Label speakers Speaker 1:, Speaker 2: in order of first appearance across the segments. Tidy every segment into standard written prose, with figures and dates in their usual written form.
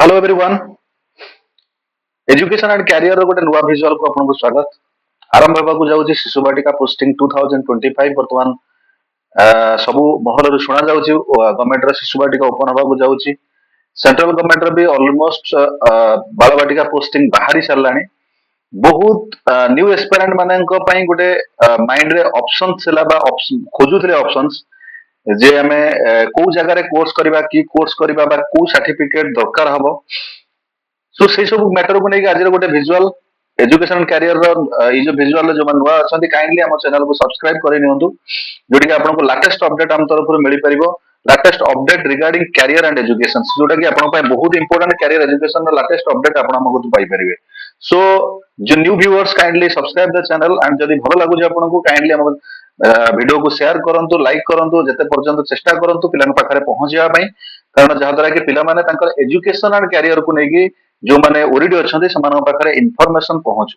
Speaker 1: Hello everyone. Education and career गोटे नुआ visual को आपको स्वागत। आरंभ होगा जाऊँगी शिशु बाटिका पोस्टिंग 2025 बर्तमान सबु महल शुणा जाऊँगी गवर्नमेंट शिशु बाटिका ओपन होगा जाऊँगी। सेंट्रल गवर्नमेंट भी ऑलमोस्ट बाल बाटिका पोस्टिंग बाहरी सारा बहुत न्यू एस्पिरेंट मान गोटे माइंड रे ऑप्शंस खोजुले ऑप्शंस जे आमे को जगह कोर्स करबा की कोर्स करबा बा को सर्टिफिकेट दरकार हबो। सो से सब मैटर को लेकिन आज गोटे विजुअल एजुकेशन कैरियर जो विजुअल जो नुआ अच्छा काइंडली आम चैनल को सब्सक्राइब कर जोटा कि आपको लाटेस्ट अपडेट आम तरफ मिल पार latest update regarding career and education जोटा कि बहुत important career education latest update आपको पाइपर। सो जो new viewers kindly subscribe the channel and जब भल लगुच आपको काइंडली आम वीडियो को शेयर करंतु लाइक करंतु जेते पर्यंत चेष्टा करंतु पिलान पाखरे पहुंचिया पई कारण जहा द्वारा कि पिला माने तांकर एजुकेशन एंड कैरियर को लेकी जो माने ओरिडी अछंती समान पाखरे इन्फॉर्मेशन पहुंच।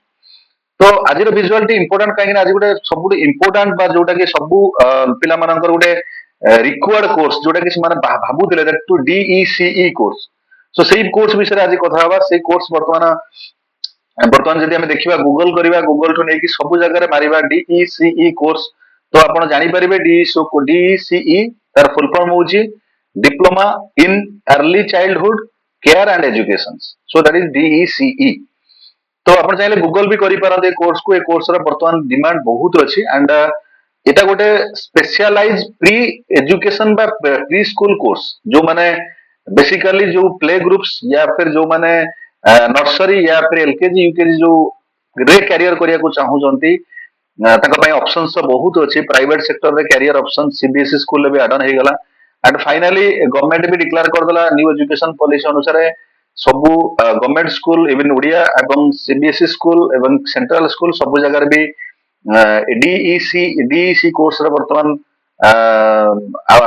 Speaker 1: तो आज विजुअल टी इंपोर्टेंट कहीं आज गोटे सब इंपोर्टेंट बा जोटा कि सब पिला मानकर गोटे रिक्वायर्ड कोर्स जोटा कि माने भाबुथिले दैट टू डीईसीई कोर्स। सो सेही कोर्स विषय आज कथा हवा। से कोर्स वर्तमान जदि हम देखिबा गूगल करिबा गूगल टू नेकी सब जगह रे मारिबा डीईसीई कोर्स तो आपण जानि परिबे डीईसीई तार फुल फॉर्म होची diploma in early childhood care and education. So that is DECE. तो आपण चाहिले गूगल भी करि पारते कोर्स को। ए कोर्स रा वर्तमान डिमांड बहुत अछि एंड एटा गोटे स्पेशलाइज प्री एजुकेशन बा प्री स्कूल कोर्स जो माने बेसिकली जो प्ले ग्रुप्स या फिर जो माने नर्सरी या फिर एलकेजी यूकेजी जो रे कैरियर करिया को चाहू जंती ताका पई ऑप्शंस बहुत अछि। प्राइवेट सेक्टर रे कैरियर ऑप्शन सीबीएसई स्कूल रे भी एड ऑन हे गला एंड फाइनली गवर्नमेंट भी डिक्लेयर कर देला न्यू एजुकेशन पॉलिसी अनुसार सबू गवर्नमेंट स्कूल इवन ओडिया एवं सीबीएसई स्कूल एवं सेंट्रल स्कूल सब जगह भी डीईसी कोर्स रे वर्तमान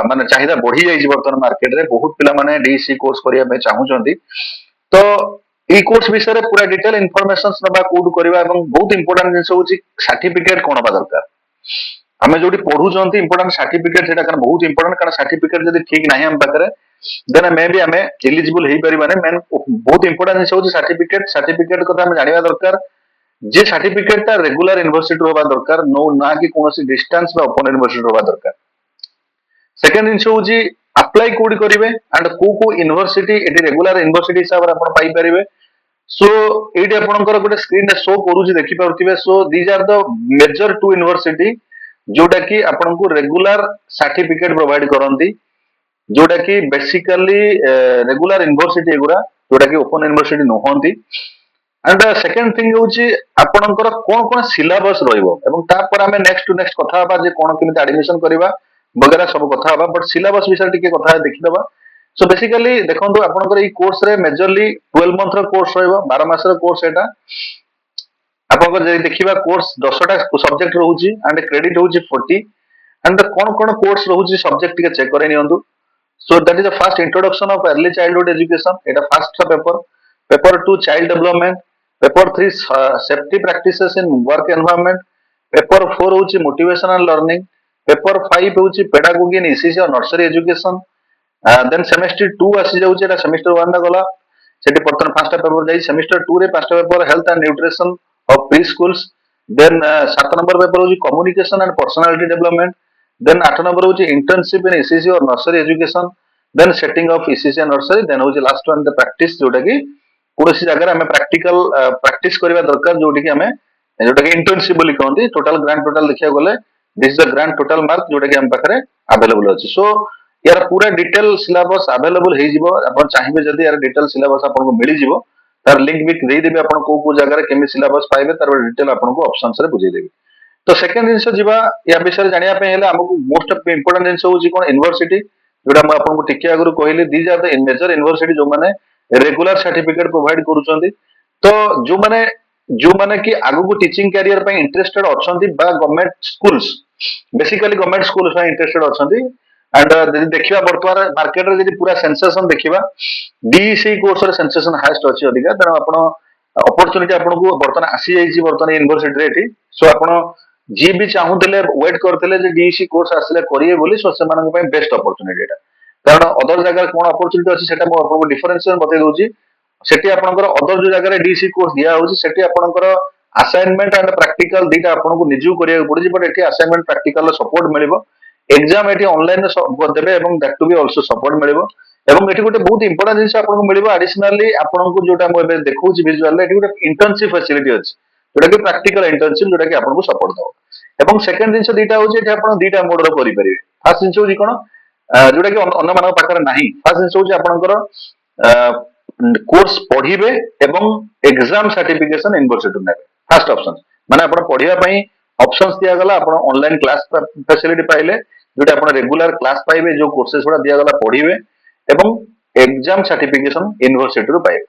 Speaker 1: माने चाहिदा बढ़ी जाई वर्तमान मार्केट रे बहुत पिला माने डीईसी कोर्स करिया पे चाहू जंती। तो ई कोर्स विषय पूरा डिटेल इनफॉरमेशंस नबा कोड करबा एवं बहुत इंपोर्टेंट जिंस होची सर्टिफिकेट कोन बा दरकार। हमें जोटी पढु जंती इंपोर्टेंट सर्टिफिकेट सेटा कारण बहुत इंपोर्टेंट कारण सर्टिफिकेट जदी ठीक नाही हम पाखरे देन मे बी हमें एलिजिबल हेई परिबाने मेन बहुत इंपोर्टेंट जिंस होची सर्टिफिकेट। सर्टिफिकेट कथा हम जानिबा दरकार जे सर्टिफिकेट ता रेगुलर यूनिवर्सिटी होबा दरकार नो ना कि कोनोसी डिस्टेंस बा ओपन यूनिवर्सिटी होबा दरकार। सेकंड जिंस होची अप्लाई कोड करिवे एंड को यूनिवर्सिटी एटी रेगुलर यूनिवर्सिटी हिसाब रे आपण पाई परिबे। सो एटी आपनकर गोटे स्क्रीन रे शो करूची देखि पाउथिबे। So these are the major two university जोटा कि आपनको रेगुलर सर्टिफिकेट प्रोवाइड करंती जोटा कि बेसिकली रेगुलर यूनिवर्सिटी एगुरा जोटा कि ओपन यूनिवर्सिटी नहंती। एंड सेकंड थिंग होची आपनकर कोन कोन सिलेबस रहइबो एवं तापर हमें नेक्स्ट टू नेक्स्ट कथा बा जे कोन केमिति एडमिशन करबा वगैरह सब कथा बा बट सिलेबस विषय टिके कथा देखिदबा। सो बेसिकली देखंतु आपनकर ई कोर्स रे मेजरली 12 मंथ रो कोर्स रहइबो 12 मास रो कोर्स एटा आपनकर जे देखिबा कोर्स 10टा सब्जेक्ट रहउची एंड क्रेडिट होची 40 एंड कोन कोन कोर्स रहउची सब्जेक्ट टिके चेक करे नियंतु। So that is the first introduction of early childhood education एटा first paper. Paper 2 child development. Paper 3 safety practices in work environment. Paper 4 होची मोटिवेशनल लर्निंग। पेपर 5 होची पेडागोगी इन ईसीसी और नर्सरी एजुकेशन। देन सेमेस्टर 2 आसी जाउची एटा semester 1 दा गला सेठी प्रथम पांचटा paper जाई सेमेस्टर 2 रे पांचटा paper health and nutrition of preschools. Then 7 number paper होची communication and personality development. Then 8 number होची इंटर्नशिप इन ईसीसी और nursery education. Then setting of ECC and nursery. Then होची लास्ट वन द प्रैक्टिस जोटा कि कोनोसी जगह हमें practical practice करबा दरकार जोटी कि हमें जोटा कि इंटर्नशिप बोली कहंती। टोटल ग्रांड टोटल देखिया गले this is the grand total mark जोटा कि हम पाखरे अवेलेबल अछि। सो यार पूरा डिटेल सिलेबस अवेलेबल हे जिवो अपन चाहिबे जदी यार डिटेल सिलेबस आपन को मिली जिवो तार लिंक भी दे देबे आपन को जगह रे केमि सिलेबस पाइबे तार डिटेल आपन को ऑप्शंस रे बुझे देबे। तो सेकंड जिंस जिबा या विषय जानिया पे हेले हमको मोस्ट इंपोर्टेंट जिंस होची कोन यूनिवर्सिटी जोटा म आपन को टिके आगु कहले these are the major university जो माने रेगुलर सर्टिफिकेट प्रोवाइड करूचंती। तो जो माने कि आगु को टीचिंग कैरियर पे इंटरेस्टेड अछंती बा government schools basically government schools में इंटरेस्टेड अछंती एंड जदि देखिबा वर्तमान मार्केट रे जदि पूरा सेंसेशन देखिबा डीईसी कोर्स रे सेंसेशन हाईएस्ट अछि अधिका तनो आपण अपॉर्चुनिटी आपण को वर्तमान आसी जाईची वर्तमान यूनिवर्सिटी रे एठी। सो आपण जी भी चाहूतिले वेट करथिले जे डीईसी कोर्स आसिले करिए बोली सो से मानक पे बेस्ट अपॉर्चुनिटी एटा कारण अदर जगह कोन अपॉर्चुनिटी अछि सेटा मो आपको डिफरेंशिएशन बतै दोची। सेठी आपनकर अदर जो जगह डीसी कोर्स दिया होची सेठी आपनकर असाइनमेंट एंड प्रैक्टिकल दीटा आपनको निजु करिया पड़े बट एठी असाइनमेंट प्रैक्टिकल सपोर्ट मिलिबो एग्जाम एठी ऑनलाइन देबे एवं that to be also support मिलिबो एवं एठी गोटे बहुत इंपोर्टेंट जिनिस आपनको मिलिबो एडिशनली आपनको जोटा मो एबे देखौची विजुअल एठी गोटे इंटर्नशिप फैसिलिटी अछि जोटा कि प्रैक्टिकल इंटर्नशिप जोटा कि आपनको सपोर्ट दो एवं सेकंड जिनिस दीटा होची एठी आपण दीटा मोड रो करि परिबे फर्स्ट जिनिस होची कोन जोटा कि अन्य मानक पाखरे नाही फर्स्ट जिनिस होची आपनकर कोर्स पढ़िबे एवं एग्जाम सर्टिफिकेशन यूनिवर्सिटी नेबे फर्स्ट ऑप्शन माने आपण पढ़िया पई ऑप्शंस दिया गला आपण ऑनलाइन क्लास फैसिलिटी पाइले जोटा आपण रेगुलर क्लास पाइबे जो कोर्सेस गुडा दिया गला पढ़िबे एवं एग्जाम सर्टिफिकेशन यूनिवर्सिटी रो पाइबे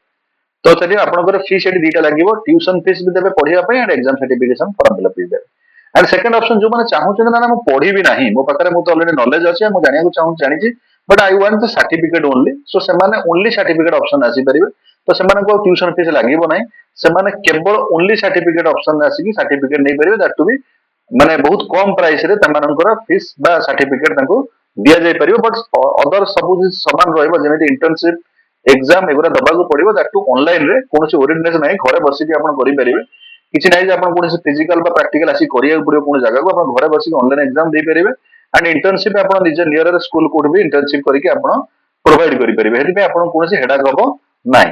Speaker 1: तो सेठी आपनकर फी सेठी दीटा लागिवो ट्यूशन फीस भी देबे पढ़िया पई and exam certification form fill up भी देबे एंड सेकंड ऑप्शन जो माने चाहू ना मु पढ़ी भी नाही मो पाखरे मु तो ऑलरेडी नॉलेज अछि मु जानिया को चाहू जानिछि but I want the certificate only so सेमाने ओनली सर्टिफिकेट ऑप्शन आसी परिबे तो सेमाने को ट्यूशन फीस लागिवो नाही सेमाने केवल ओनली सर्टिफिकेट ऑप्शन आसी कि सर्टिफिकेट नै परिबे दैट टू बी माने बहुत कम प्राइस रे तमानकर फीस बा सर्टिफिकेट तांको दिया जाय परिबो बट अदर सब समान रहइबो जेनेति इंटर्नशिप एग्जाम एगुरा दबाको पड़िबो दैट टू ऑनलाइन रे कोनोसी ओरिजिनेशन नाही घरे बसी के आपण करि परिबे किछि नाही जे आपण कोनोसी फिजिकल बा प्रैक्टिकल आसी करिया पड़िबो कोन जगह को आपण घरे बसी ऑनलाइन एग्जाम दे परिबे एंड इंटर्नशिप आपण निज नियर स्कूल कोड भी इंटर्नशिप करके आपण प्रोवाइड करि परिबे हेति पे आपण कोनोसी हेडाक हबो नाही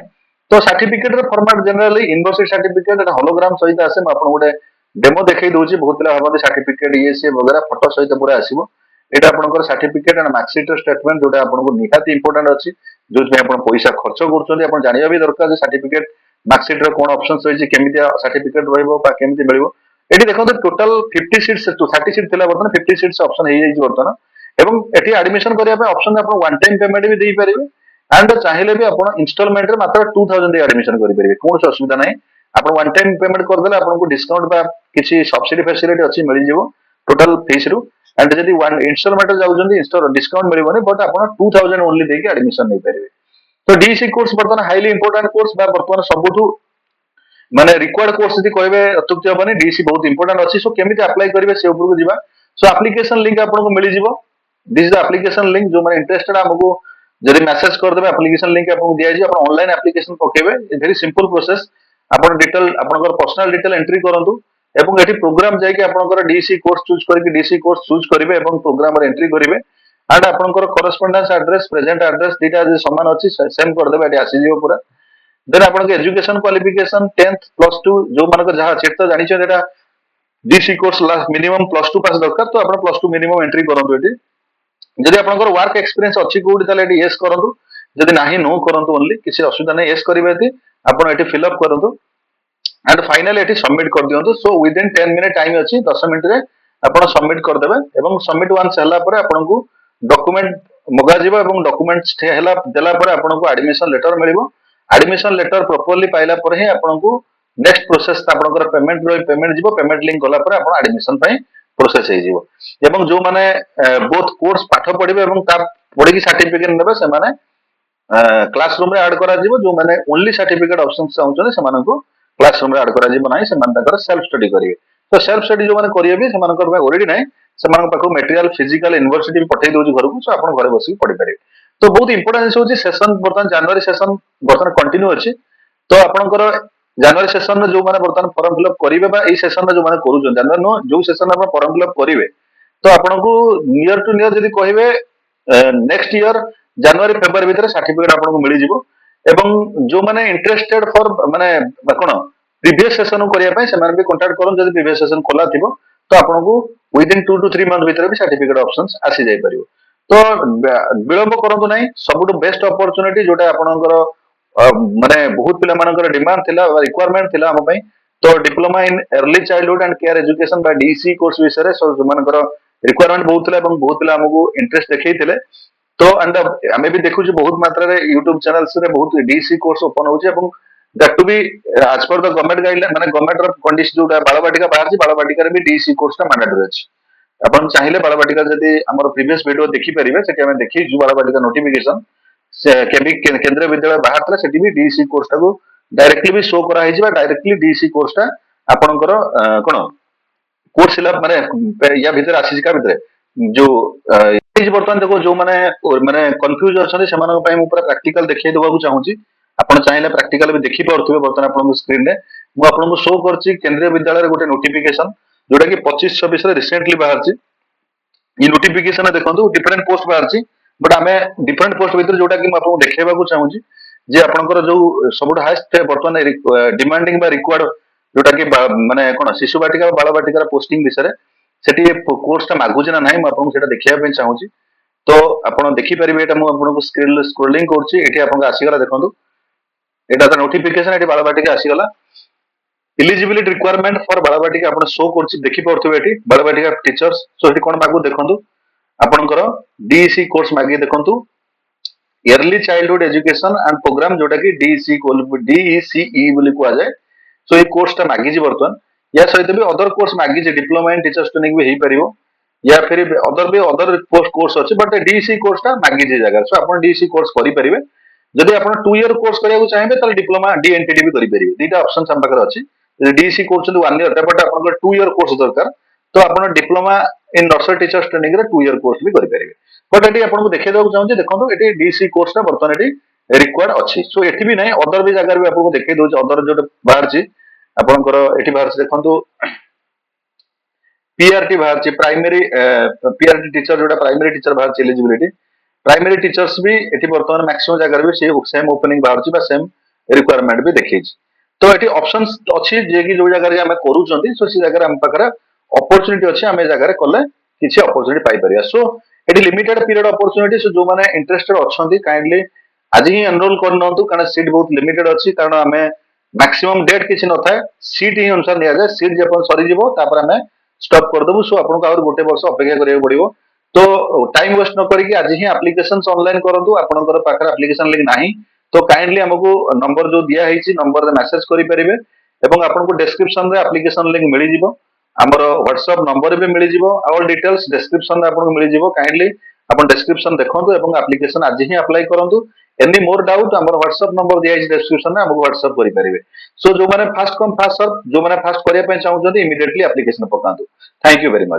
Speaker 1: तो सर्टिफिकेट रे फॉर्मेट जनरली यूनिवर्सिटी सर्टिफिकेट एटा होलोग्राम सहित आसे म आपण गोटे डेमो देखै दोछि बहुत पिला हबो सर्टिफिकेट ये से वगैरह फोटो सहित पूरा आसीबो एटा आपनकर सर्टिफिकेट एंड मार्कशीट स्टेटमेंट जोटा आपनको निहाती इंपोर्टेंट अछि जो जे आपण पैसा खर्च करछोंती आपण जानिया भी दरकार जे सर्टिफिकेट मार्कशीट रो कोन ऑप्शंस होई जे केमिति सर्टिफिकेट रहइबो बा केमिति मिलिबो एटी देखो टोटल 50 सीट्स टू 30 सीट थिला बर्तन 50 सीट्स ऑप्शन हे जाई बर्तन एवं एटी एडमिशन करिया पे ऑप्शन आपण वन टाइम पेमेंट भी देई परिबे एंड चाहिले भी आपण इंस्टॉलमेंट रे मात्र 2000 दे एडमिशन करि परिबे कोन असुविधा नाही आपण वन टाइम पेमेंट कर देला आपनको डिस्काउंट बा किछि सब्सिडी फैसिलिटी अछि मिलि जिवो टोटल फीस रु एंड जदि वन इंस्टॉलमेंट जाउजंदी इंस्टॉल डिस्काउंट मिलिबोनी बट आपण 2000 ओनली देके एडमिशन नै परिबे तो डीसी कोर्स बर्तन हाईली इंपोर्टेंट कोर्स बा बर्तन सबुठु माने रिक्वायर्ड कोर्स यदि कहबे अत्युक्ति हबनी डीसी बहुत इंपोर्टेंट अछि सो केमिति अप्लाई करिवे से ऊपर को जिबा सो एप्लीकेशन लिंक आपनको मिलि जिवो this is the application link जो माने इंटरेस्टेड हमको जदि मैसेज कर देबे एप्लीकेशन लिंक आपनको दिया जी आपण ऑनलाइन एप्लीकेशन पकेबे वेरी सिंपल प्रोसेस आपण डिटेल आपनकर पर्सनल डिटेल एंट्री करंतु एवं एठी प्रोग्राम जाय कि आपनकर डीसी कोर्स चूज करके डीसी कोर्स चूज करिवे एवं प्रोग्राम रे एंट्री करिवे एंड आपनकर कॉरेस्पोंडेंस एड्रेस प्रेजेंट एड्रेस दीटा जे समान अछि सेम कर देबे एठी आसी जिवो पूरा देन आपन के एजुकेशन क्वालिफिकेशन 10th प्लस 2 जो मानक जहा चेक तो जानि छ एटा डीसी कोर्स मिनिमम प्लस 2 पास दरकार तो आपन प्लस 2 मिनिमम एंट्री करंतु एठी जदि आपनकर वर्क एक्सपीरियंस अछि कोड ताले एठी यस करंतु जदि नाही नो करंतु ओनली किसी असुविधा नै यस करिवे एठी आपन एठी फिल अप करंतु एंड फाइनली एठी सबमिट कर दियंतु so within 10 minute time अछि 10 मिनिट रे आपण सबमिट कर देबे एवं सबमिट वंस हला परे आपनकु डॉक्यूमेंट मगा जिवो एवं डॉक्यूमेंट्स हला देला परे आपनकु एडमिशन लेटर मिलिबो एडमिशन लेटर प्रॉपर्ली पाइला परे ही आपनकु नेक्स्ट प्रोसेस आपनकर पेमेंट जिवो पेमेंट लिंक गला परे आपण एडमिशन पई प्रोसेस हे जिवो एवं जो माने बोथ कोर्स पाठ पढिबे एवं ता पढि की सर्टिफिकेट नेबे से माने क्लासरूम रे ऐड करा जिवो जो माने ओनली सर्टिफिकेट ऑप्शन चाहउछन से मानको क्लासरूम रे ऐड करा जिवो नाही से मान तकर सेल्फ स्टडी करिवे तो सेल्फ स्टडी जो माने करिवे भी से मानकर भाई ऑलरेडी नाही से मानक पाखो मटेरियल फिजिकल यूनिवर्सिटी भी पठै दोजी घर को सो आपण घरे बसी पढि परिवे तो बहुत इंपोर्टेंट होची सेशन बर्तन जनवरी सेशन बर्तन कंटिन्यू अछि तो आपनकर जनवरी सेशन में जो माने बर्तन फॉर्म फिल अप करिवे बा ए सेशन में जो माने करू जनवरी नो जो सेशन में फॉर्म फिल अप करिवे तो आपनको नियर टू नियर जदि कहिवे नेक्स्ट ईयर जनवरी फेब्रुआरी भीतर सर्टिफिकेट आपनको मिलि जिवो एवं जो माने इंटरेस्टेड फॉर माने कोन प्रीवियस सेशन करिया पय से माने भी कांटेक्ट करन जदि प्रीवियस सेशन खोला थिबो तो आपनको विद इन 2 to 3 मंथ भीतर भी सर्टिफिकेट ऑप्शंस आसी जाय परिबो तो विलंब करंतु नाही सबुटु बेस्ट अपॉर्चुनिटी जोटा आपनकर माने बहुत पिला मानकर डिमांड थिला रिक्वायरमेंट थिला हम पय तो diploma in early childhood and care education बा डीसी कोर्स विषय रे सो मानकर रिक्वायरमेंट बहुत थिला एवं बहुत पिला हमको इंटरेस्ट देखै थिले तो एंड हमें भी देखु बहुत मात्रा रे YouTube चैनल्स रे बहुत डीसी कोर्स ओपन होचे एवं that to be as per the government guideline माने गवर्नमेंट रो कंडीशन जोटा बालबाटिका बाहर छी बालबाटिका रे भी डीसी कोर्स ता मैंडेटरी अछि अपन चाहिले बालबाटिका जदि हमर प्रीवियस वीडियो देखि परिबे सेठी हमें देखि जु बालबाटिका नोटिफिकेशन से केबी केंद्रीय विद्यालय बाहर तला सेठी भी डीसी कोर्स ता को डायरेक्टली भी शो करा हिजिबा डायरेक्टली डीसी कोर्स ता आपनकर कोन कोर्स सिला माने या भीतर आसी का भीतर जो बर्तमान देखो जो माने कंफ्यूज अछन से मानक पय मु पूरा प्रैक्टिकल देखै देबा को चाहूची ଆପଣ ଚାହିଁଲେ ପ୍ରାକ୍ଟିକାଲ ବି ଦେଖି ପାରୁଥିବେ ବର୍ତ୍ତମାନ ଆପଣଙ୍କ ସ୍କ୍ରିନ ରେ ମୁଁ ଆପଣଙ୍କୁ ଶୋ କରୁଛି କେନ୍ଦ୍ରୀୟ ବିଦ୍ୟାଳୟରେ ଗୋଟେ ନୋଟିଫିକେशन ଯୋଉଟା କି 25-26 ରେ ରିସେंटली ବାହାରିଛି। ये नोटिफिकेशन देखो डिफरेंट पोस्ट बाहर बट आम डिफरेंट पोस्ट भितर जोटा कि आपको देखा चाहूँगी जे आपंकर जो सब हाएस्ट बर्तमान डिमांडिंग बा रिक्वायर्ड जोटा कि माने कौन शिशु बाटिका बाल बाटिकार पोस्टिंग विषय से कोर्सटा मागुचे ना ना मुझे देखा चाहूँगी। तो आप देखिपारे ये स्क्रीन स्क्रोलिंग करसीगला देखो यहाँ नोटिफिकेशन ये बाल बाटिका आसीगला इलिजिबिलिटी रिक्वायरमेंट फॉर बालबाटिका आपण शो करछि देखि पड़थबे एठी बालबाटिका टीचर्स सो एठी कोन मागु देखंतु आपनकर डीईसी कोर्स मागी देखंतु early childhood education and programme जोटा कि डीईसीई बोली कुआ जाय। सो ये कोर्स ता मागी जी वर्तमान या सहित भी अदर कोर्स मागी जे डिप्लोमा इन टीचर्स ट्रेनिंग भी हेई परिबो या फिर अदर पोस्ट कोर्स अछि बट डीईसी कोर्स ता मागी जी जगह सो आपण डीईसी कोर्स करि परिबे। जदि आपण 2 ईयर कोर्स करिया चाहेबे त डिप्लोमा डीएनटीडी भी करि परिबे दीटा ऑप्शंस हम पाकर अछि। डीसी कोर्स 1 ईयर बट आप 2 ईयर कोर्स दरकार तो आप diploma in nursery teachers training रे 2 ईयर कोर्स भी करेंगे। बट ये आपको देखा चाहूँगी देखो ये डीसी कोर्स बर्तमान ये रिक्वायर्ड अच्छी सो ये भी ना अदर भी जगह भी आपको देखा दूसरे अदर जो बाहर आपंकर ये बाहर देखो पीआरटी बाहर प्राइमरी पीआरटी टीचर जो प्राइमरी टीचर बाहर एलिजिबिलिटी प्राइमरी टीचर्स भी ये बर्तमान मैक्सिमम जगह भी सेम ओपनिंग बाहर सेम रिक्वायरमेंट भी देखी। तो ये ऑप्शंस अच्छी जे कि जो जगह आम करूँ सो सी जगह आम पाखे अपॉर्चुनिटी अच्छी आम जगह कले किसी अपॉर्चुनिटी पाई परिया। सो ये लिमिटेड पीरियड अपॉर्चुनिटी सो जो मैंने इंटरेस्टेड अच्छा काइंडली आज ही एनरोल करनतु कारण सीट बहुत लिमिटेड अच्छी कारण आम मैक्सिमम डेट किसी न था सीट ही अनुसार नि जाए सीट जब सरीज आम स्टॉप करदेबू। सो आपको आगे गोटे वर्ष अपेक्षा करा पड़ो तो टाइम वेस्ट न करके आज ही एप्लिकेशन ऑनलाइन करूँ आपंकर पाखे एप्लिकेशन लिंक ना तो काइंडली हमको नंबर जो दिखाई नंबर मेसेज करेंगे और आपको डिस्क्रिप्शन रे एप्लिकेशन लिंक मिल जाव आमर व्हाट्सएप नंबर भी मिल जाव ऑल डिटेल्स डिस्क्रिप्शन आपको मिल जाव काइंडली आप डिस्क्रिप्शन देखो और एप्लिकेशन आज ही अप्लाई करूँ। एनी मोर डाउट आम व्हाट्सएप नंबर दिखाई डिस्क्रिप्शन में आपको व्हाट्सएप करेंगे। सो जो मैंने फास्ट कम फास्ट सर्व जो मैंने फास्ट करने चाहते इमिडिएटली एप्लिकेशन पकातु। Thank you very much.